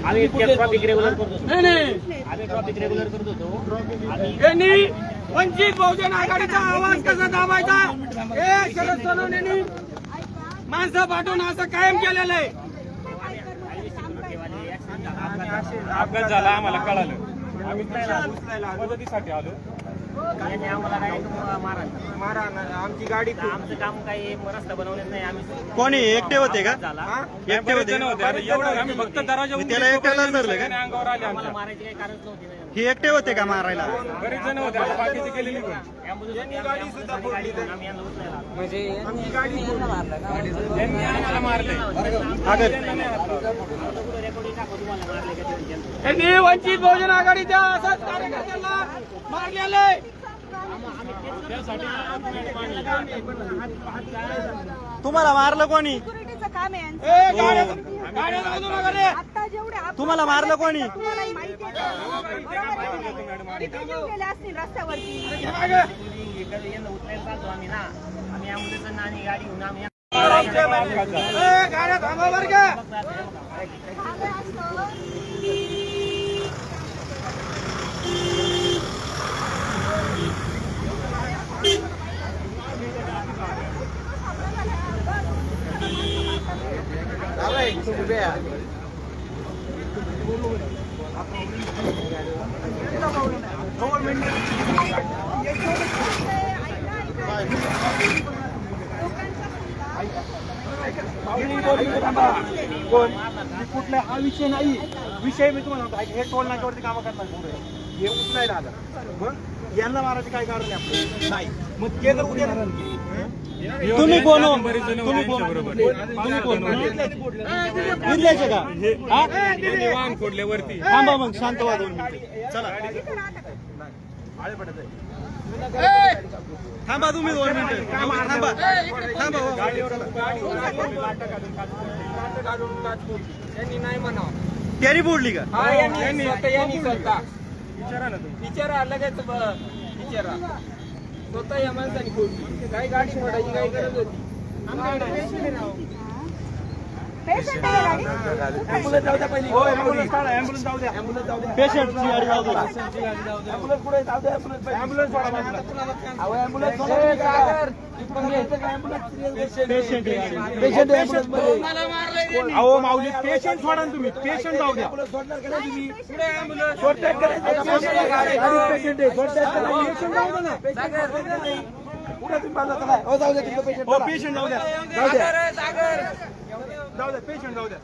आम्ही traffic regular करतो. नाही आम्ही ट्रॉफिक रेग्युलर करत होतो. यांनी वंचित बहुजन आघाडीचा आवाज कसा दाबायचा हे शरद सोनवणेंनी माणसं पाठवून असं कायम केलेलं आहे. अपघात झाला आम्हाला कळालं, आम्ही मदतीसाठी आलो. आम्हाला मारा आमची गाडी आमचं काम काही रस्ता बनवण्यात नाही. आम्ही कोणी एकटे होते का? एकटे होते एवढं आम्ही फक्त दरवाजा त्याला एकट्याला धरलं का? अंगावर आले आम्हाला आमच्या. मारायची काही कारणच नव्हती. हे एकटे होते का मारायला? बरेच जण होते, आता बाकीचे गेले निघून. गाडी सुद्धा फोडली. आम्ही यांना उचलायला आलो. म्हणजे आमची गाडी त्यांनी आम्हाला मारले. रेकॉर्डिंग टाकू तुम्हाला मारले का ते. त्यांनी वंचित बहुजन आघाडीच्या असाच कार्यकर्त्यांना मारलेलं आहे. तुम्हाला मारलं कोणी? सिक्युरिटीचं काम आहे यांचं. गाड्या जाऊ नका रे. आता जेवढे अपघात तुम्हाला मारलं कोणी? तुम्हालाही माहिती आहे का? बरोबर आहे की नाही? किती जीव गेले असतील रस्त्यावरती. यांना उचलायला चालतो आम्ही ना. आम्ही ॲम्ब्युलन्स आणि गाडी घेऊन आम्ही गाड्या थांबा बरं का. झालं असतं. कुठला हा विषय नाही. विषय मी तुम्हाला म्हणतो, हे टोल नाक्यावरती कामं करणार पुढे हे उचलायला आलं मग यांना मारायचं काय कारण आहे आपलं नाही. मग ते जर उद्या तुम्ही कोण हो? बरेच जण होते तुम्ही कोण? त्यांच्याबरोबर. तुम्ही कोण? हे इथल्याचे का? हा? त्यांनी वाहन फोडले वरती. थांबा मग, शांत व्हा 2 मिनिटं. चला थांबा तुम्ही 2 मिनिटं. थांबा थांबा हो. यांनी नाही म्हणावं. त्यारी फोडली का? यांनी स्वतः विचारा ना तुम्ही. विचारा लगेच विचारा स्वतः या माणसाने फोडली. काही गाडी फोडायची काही गरज होती. पेशंट आहे गाडी. ॲम्ब्युलन्स जाऊ द्या पहिली. ॲम्ब्युलन्स जाऊ द्या. ॲम्ब्युलन्स जाऊ द्या. पेशंटची गाडी जाऊ दे. ॲम्ब्युलन्स पुढे जाऊ द्या. ॲम्ब्युलन्स सोडा बाजूला. अहो ॲम्ब्युलन्स सोडा. इकडून घ्यायचं का ॲम्ब्युलन्स? पेशंट आहे गाडी. पेशंट ॲम्ब्युलन्स मध्ये. अहो माऊली पेशंट सोडा ना तुम्ही. पेशंट जाऊ द्या. सोडणार का नाही तुम्ही? पुढे ॲम्ब्युलन्स सोडतायत का नाही? गाडी पेशंट आहे. सोडतायत का नाही? पेशंट जाऊ द्या ना. पुढे तुम्ही बाजूला चला. हो जाऊ द्या तिकडे पेशंट. हो पेशंट जाऊ द्या. जाऊ द्या. जाऊ द्या पेशंट जाऊ द्या.